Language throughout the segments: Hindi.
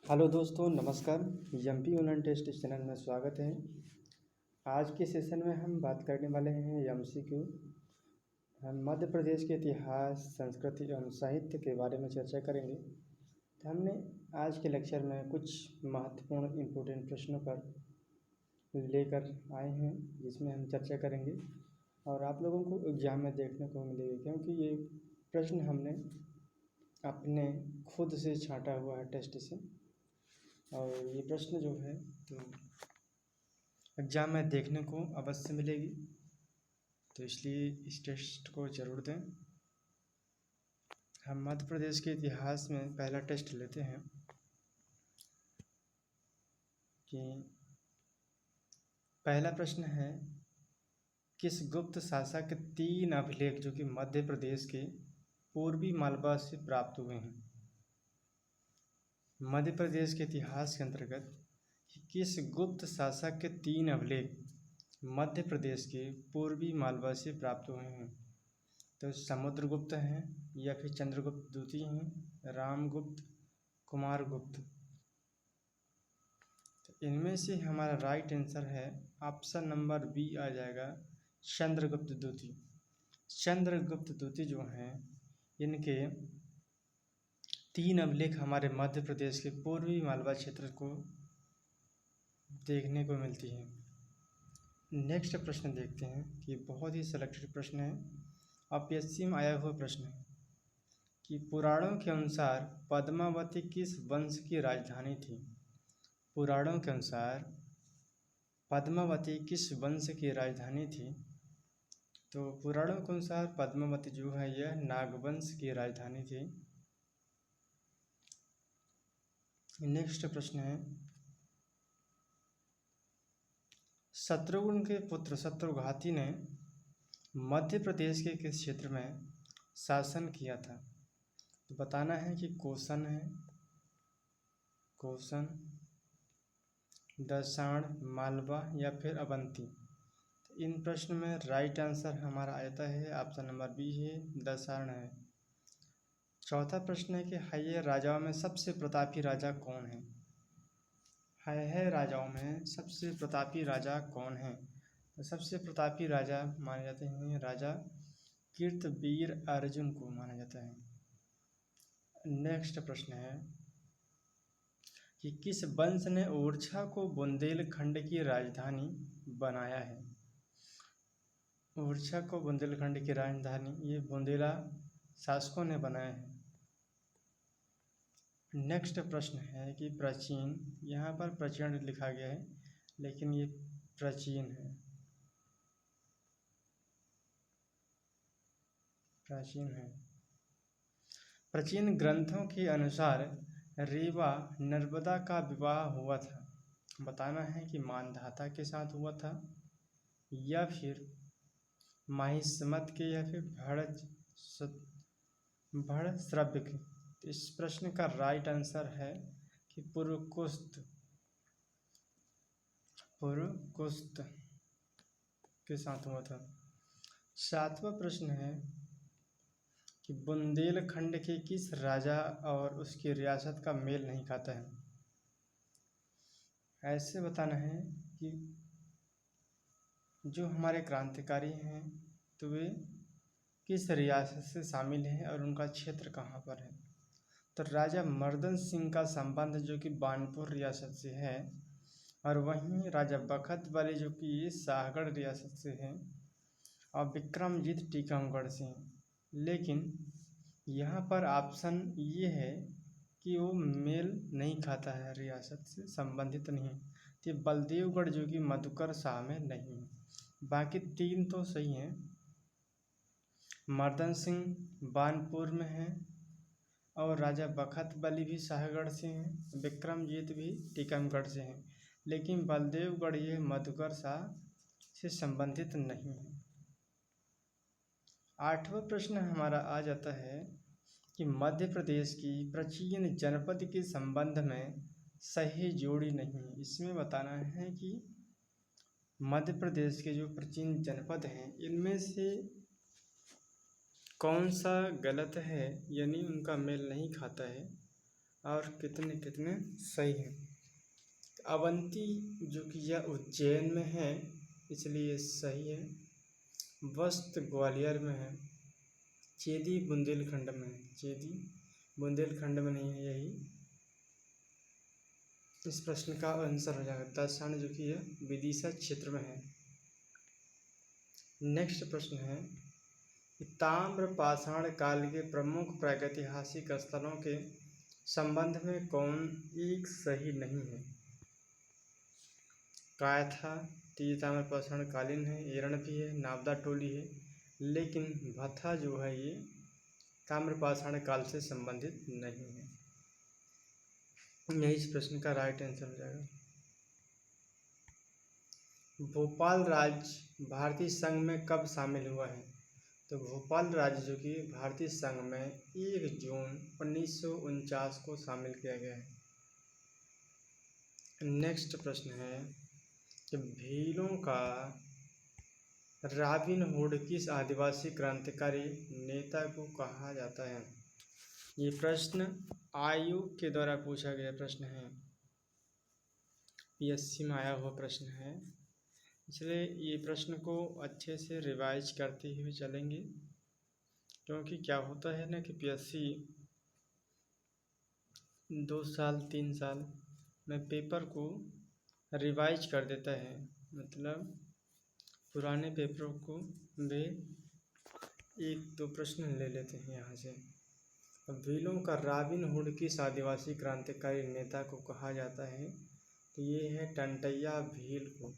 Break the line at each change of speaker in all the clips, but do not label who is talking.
हेलो दोस्तों, नमस्कार। एमपी ऑनलाइन टेस्ट चैनल में स्वागत है। आज के सेशन में हम बात करने वाले हैं एमसीक्यू। हम मध्य प्रदेश के इतिहास, संस्कृति एवं साहित्य के बारे में चर्चा करेंगे। तो हमने आज के लेक्चर में कुछ महत्वपूर्ण इम्पोर्टेंट प्रश्नों पर लेकर आए हैं, जिसमें हम चर्चा करेंगे और आप लोगों को एग्जाम में देखने को मिलेगी, क्योंकि ये प्रश्न हमने अपने खुद से छांटा हुआ है टेस्ट से, और ये प्रश्न जो है तो एग्जाम में देखने को अवश्य मिलेगी। तो इसलिए इस टेस्ट को ज़रूर दें। हम मध्य प्रदेश के इतिहास में पहला टेस्ट लेते हैं कि पहला प्रश्न है, किस गुप्त शासक के 3 अभिलेख जो कि मध्य प्रदेश के पूर्वी मालवा से प्राप्त हुए हैं। मध्य प्रदेश के इतिहास के अंतर्गत किस गुप्त शासक के 3 अभिलेख मध्य प्रदेश के पूर्वी मालवा से प्राप्त हुए हैं। तो समुद्रगुप्त हैं या फिर चंद्रगुप्त द्वितीय हैं, रामगुप्त, कुमारगुप्त। तो इनमें से हमारा राइट आंसर है ऑप्शन नंबर बी आ जाएगा, चंद्रगुप्त द्वितीय। चंद्रगुप्त द्वितीय जो हैं इनके 3 अभिलेख हमारे मध्य प्रदेश के पूर्वी मालवा क्षेत्र को देखने को मिलती है। नेक्स्ट प्रश्न देखते हैं कि बहुत ही सिलेक्टेड प्रश्न है, अपीएससी में आया हुआ प्रश्न है कि पुराणों के अनुसार पद्मावती किस वंश की राजधानी थी। पुराणों के अनुसार पद्मावती किस वंश की राजधानी थी। तो पुराणों के अनुसार पद्मावती जो है यह नागवंश की राजधानी थी। नेक्स्ट प्रश्न है, शत्रुघ्न के पुत्र शत्रुघाती ने मध्य प्रदेश के किस क्षेत्र में शासन किया था। तो बताना है कि कौशन है, कौशन, दसाण, मालवा या फिर अवंती। तो इन प्रश्न में राइट आंसर हमारा आता है ऑप्शन नंबर बी है, दसाण है। चौथा प्रश्न है कि है राजाओं में सबसे प्रतापी राजा कौन है। है राजाओं में सबसे प्रतापी राजा कौन है। तो सबसे प्रतापी राजा माने जाते हैं राजा कीर्तवीर अर्जुन को माना जाता है। नेक्स्ट प्रश्न है कि किस वंश ने ओरछा को बुंदेलखंड की राजधानी बनाया है। ओरछा को बुंदेलखंड की राजधानी ये बुंदेला शासकों ने बनाया है। नेक्स्ट प्रश्न है कि प्राचीन, यहाँ पर प्राचीन लिखा गया है लेकिन ये प्राचीन है, प्राचीन है। प्राचीन ग्रंथों के अनुसार रीवा नर्मदा का विवाह हुआ था। बताना है कि मानधाता के साथ हुआ था या फिर माहिष्मत के या फिर भड़श्रव्य के। तो इस प्रश्न का राइट आंसर है कि पुरकुस्त के साथ हुआ था। 7वां प्रश्न है कि बुंदेलखंड के किस राजा और उसकी रियासत का मेल नहीं खाता है। ऐसे बताना है कि जो हमारे क्रांतिकारी हैं तो वे किस रियासत से शामिल हैं और उनका क्षेत्र कहाँ पर है। तो राजा मर्दन सिंह का संबंध जो कि बानपुर रियासत से है, और वहीं राजा बखत वाले जो कि शाहगढ़ रियासत से हैं, और विक्रमजीत टीकमगढ़ से हैं। लेकिन यहाँ पर ऑप्शन ये है कि वो मेल नहीं खाता है, रियासत से संबंधित नहीं। तो बलदेवगढ़ जो कि मधुकर शाह में नहीं है। बाकी 3 तो सही हैं। मर्दन सिंह बानपुर में है, और राजा बखत बली भी शाहगढ़ से हैं, विक्रमजीत भी टीकमगढ़ से हैं, लेकिन बलदेवगढ़ ये मधुकर शाह से संबंधित नहीं है। 8वां प्रश्न हमारा आ जाता है कि मध्य प्रदेश की प्राचीन जनपद के संबंध में सही जोड़ी नहीं है। इसमें बताना है कि मध्य प्रदेश के जो प्राचीन जनपद हैं इनमें से कौन सा गलत है, यानी उनका मेल नहीं खाता है। और कितने कितने सही हैं। अवंती जो कि यह उज्जैन में है इसलिए सही है। वस्त ग्वालियर में है। चेदी बुंदेलखंड में है। चेदी बुंदेलखंड में नहीं है, यही इस प्रश्न का आंसर हो जाएगा। दशान जो कि यह विदिशा क्षेत्र में है। नेक्स्ट प्रश्न है ताम्र पाषाण काल के प्रमुख प्रागैतिहासिक स्थलों के संबंध में कौन एक सही नहीं है। कायथा ताम्र पाषाण कालीन है, एरण भी है, नावदा टोली है, लेकिन भथा जो है ये ताम्र पाषाण काल से संबंधित नहीं है। यही इस प्रश्न का राइट आंसर हो जाएगा। भोपाल राज्य भारतीय संघ में कब शामिल हुआ है। तो भोपाल राज्य जो कि भारतीय संघ में 1 जून 1949 को शामिल किया गया है। नेक्स्ट प्रश्न है कि भीलों का रॉबिन हुड किस आदिवासी क्रांतिकारी नेता को कहा जाता है। ये प्रश्न आयोग के द्वारा पूछा गया प्रश्न है, पीएससी में आया हुआ प्रश्न है, इसलिए ये प्रश्न को अच्छे से रिवाइज करते हुए चलेंगे, क्योंकि क्या होता है ना कि पीएससी 2 साल 3 साल में पेपर को रिवाइज कर देता है, मतलब पुराने पेपरों को वे 1-2 प्रश्न ले लेते हैं यहाँ से। अब भीलों का रॉबिन हुड किस आदिवासी क्रांतिकारी नेता को कहा जाता है, तो ये है टंटैया भील को।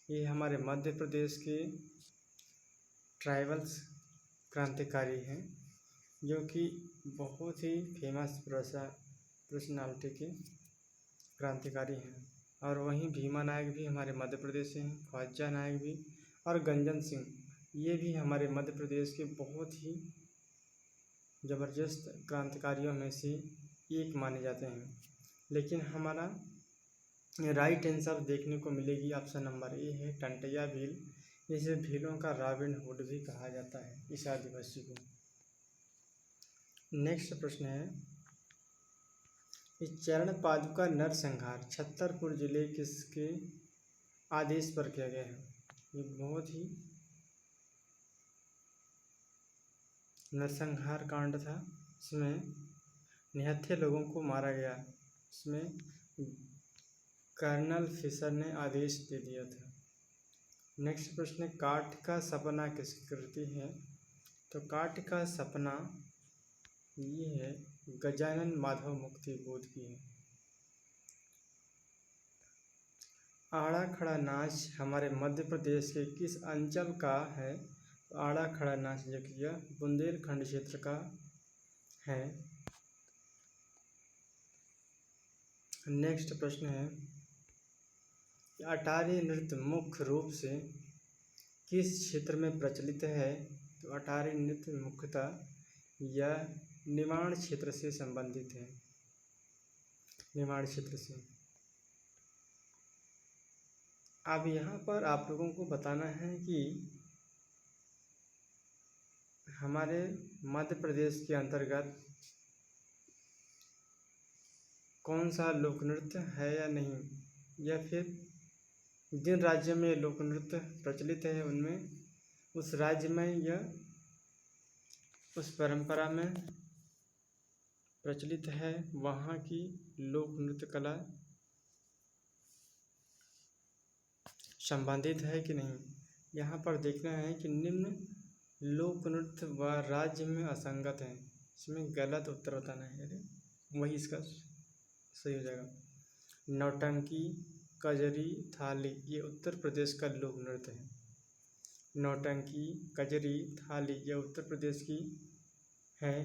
ये हमारे मध्य प्रदेश के ट्राइबल्स क्रांतिकारी हैं, जो कि बहुत ही फेमस पर्सनालिटी के क्रांतिकारी हैं। और वहीं भीमा नायक भी हमारे मध्य प्रदेश से हैं, ख्वाजा नायक भी, और गंजन सिंह ये भी हमारे मध्य प्रदेश के बहुत ही ज़बरदस्त क्रांतिकारियों में से एक माने जाते हैं। लेकिन हमारा राइट आंसर देखने को मिलेगी ऑप्शन नंबर ए है टंटैया भील। इसे भीलों का रॉबिन हुड भी कहा जाता है इस आदिवासी को। नेक्स्ट प्रश्न है इस चरण पादुका नरसंहार छतरपुर जिले किसके आदेश पर किया गया है। ये बहुत ही नरसंहार कांड था, इसमें निहत्थे लोगों को मारा गया। इसमें कर्नल फिशर ने आदेश दे दिया था। नेक्स्ट प्रश्न है काठ का सपना किसकी कृति है। तो काठ का सपना ये है गजानन माधव मुक्ति बोध की है। आड़ा खड़ा नाच हमारे मध्य प्रदेश के किस अंचल का है। तो आड़ा खड़ा नाच जो कि यह बुंदेलखंड क्षेत्र का है। नेक्स्ट प्रश्न है अटारी नृत्य मुख्य रूप से किस क्षेत्र में प्रचलित है। तो अटारी नृत्य मुख्यतः यह निमाड़ क्षेत्र से संबंधित है, निमाड़ क्षेत्र से। अब यहाँ पर आप लोगों को बताना है कि हमारे मध्य प्रदेश के अंतर्गत कौन सा लोक नृत्य है या नहीं, या फिर जिन राज्य में लोक नृत्य प्रचलित है उनमें उस राज्य में यह उस परंपरा में प्रचलित है, वहाँ की लोक नृत्य कला संबंधित है कि नहीं। यहाँ पर देखना है कि निम्न लोक नृत्य व राज्य में असंगत है, इसमें गलत उत्तर बताना है, वही इसका सही हो जाएगा। नौटंकी कजरी थाली ये उत्तर प्रदेश का लोक नृत्य है। नौटंकी कजरी थाली ये उत्तर प्रदेश की है।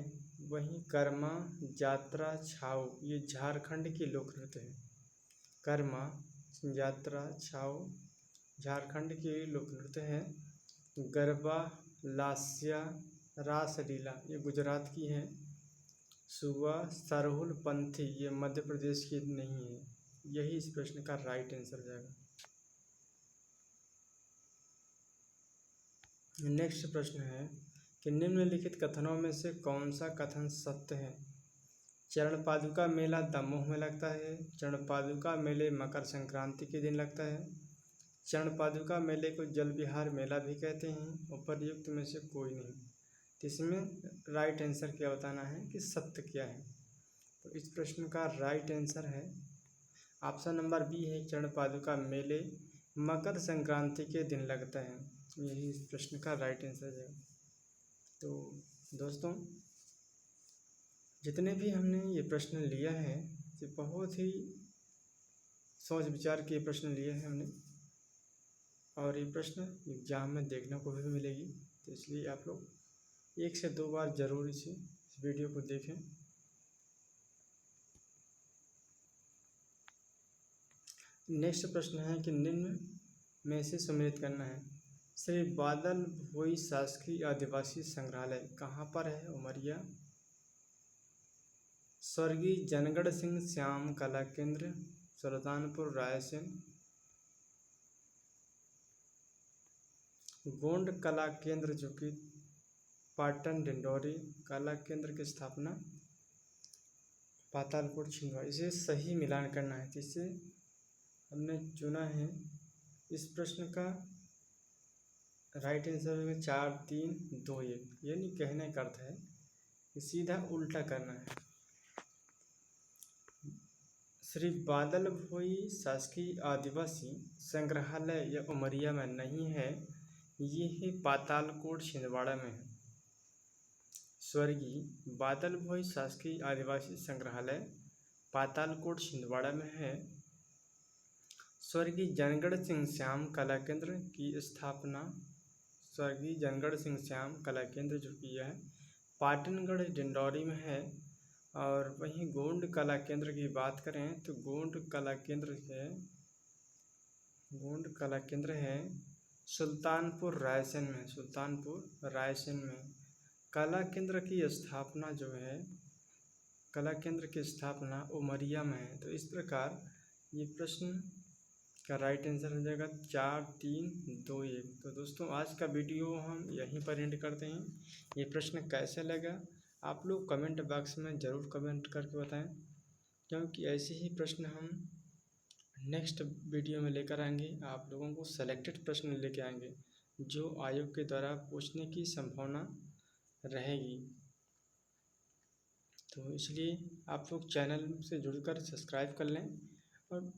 वहीं कर्मा जात्रा छाऊ ये झारखंड की लोक नृत्य है। कर्मा जात्रा छाऊ झारखंड की लोक नृत्य है। गरबा लास्या रासलीला ये गुजरात की है। सुबा सरहुल पंथी ये मध्य प्रदेश की नहीं है। यही इस प्रश्न का राइट आंसर जाएगा। नेक्स्ट प्रश्न है कि निम्नलिखित कथनों में से कौन सा कथन सत्य है। चरण पादुका मेला दमोह में लगता है। चरण पादुका मेले मकर संक्रांति के दिन लगता है। चरण पादुका मेले को जल विहार मेला भी कहते हैं। उपर्युक्त में से कोई नहीं। तो इसमें राइट आंसर क्या बताना है कि सत्य क्या है। तो इस प्रश्न का राइट आंसर है ऑप्शन नंबर बी है, चरण पादुका मेले मकर संक्रांति के दिन लगता है। यही इस प्रश्न का राइट आंसर है। तो दोस्तों, जितने भी हमने ये प्रश्न लिया है ये बहुत ही सोच विचार के प्रश्न लिए हैं हमने, और ये प्रश्न एग्जाम में देखने को भी मिलेगी। तो इसलिए आप लोग 1 से 2 बार ज़रूर इस वीडियो को देखें। नेक्स्ट प्रश्न है कि निम्न में से सम्मिलित करना है। श्री बादल भोई शासकीय आदिवासी संग्रहालय कहाँ पर है? उमरिया। स्वर्गीय जनगण सिंह श्याम कला केंद्र सुल्तानपुर रायसेन। गोंड कला केंद्र जो कि पाटन डिंडोरी। कला केंद्र की स्थापना पातालकोट छिंदवाड़ा। इसे सही मिलान करना है। तो इसे हमने चुना है। इस प्रश्न का राइट आंसर है 4 3 2 1। यानी कहने का अर्थ है कि सीधा उल्टा करना है। श्री बादल भोई शासकीय आदिवासी संग्रहालय यह उमरिया में नहीं है, ये है पातालकोट छिंदवाड़ा में है। स्वर्गीय बादल भोई शासकीय आदिवासी संग्रहालय पातालकोट छिंदवाड़ा में है। स्वर्गीय जनगण सिंह श्याम कला केंद्र की स्थापना, स्वर्गीय जनगण सिंह श्याम कला केंद्र जो कि है पाटनगढ़ डिंडौरी में है। और वहीं गोंड कला केंद्र की बात करें तो गोंड कला केंद्र है सुल्तानपुर रायसेन में। सुल्तानपुर रायसेन में कला केंद्र की स्थापना जो है, कला केंद्र की स्थापना उमरिया में है। तो इस प्रकार ये प्रश्न का राइट आंसर हो जाएगा 4 3 2 1। तो दोस्तों, आज का वीडियो हम यहीं पर एंड करते हैं। ये प्रश्न कैसा लगा आप लोग कमेंट बॉक्स में ज़रूर कमेंट करके बताएं, क्योंकि ऐसे ही प्रश्न हम नेक्स्ट वीडियो में लेकर आएंगे। आप लोगों को सेलेक्टेड प्रश्न लेके आएंगे जो आयोग के द्वारा पूछने की संभावना रहेगी। तो इसलिए आप लोग चैनल से जुड़कर सब्सक्राइब कर लें और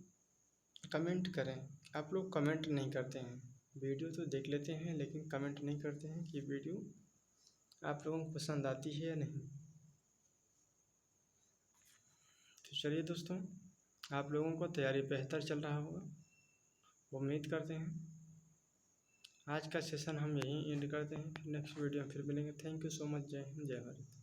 कमेंट करें। आप लोग कमेंट नहीं करते हैं, वीडियो तो देख लेते हैं लेकिन कमेंट नहीं करते हैं कि वीडियो आप लोगों को पसंद आती है या नहीं। तो चलिए दोस्तों, आप लोगों को तैयारी बेहतर चल रहा होगा, उम्मीद करते हैं। आज का सेशन हम यहीं एंड करते हैं। नेक्स्ट वीडियो में फिर मिलेंगे। Thank you so much. जय हिंद, जय भारत।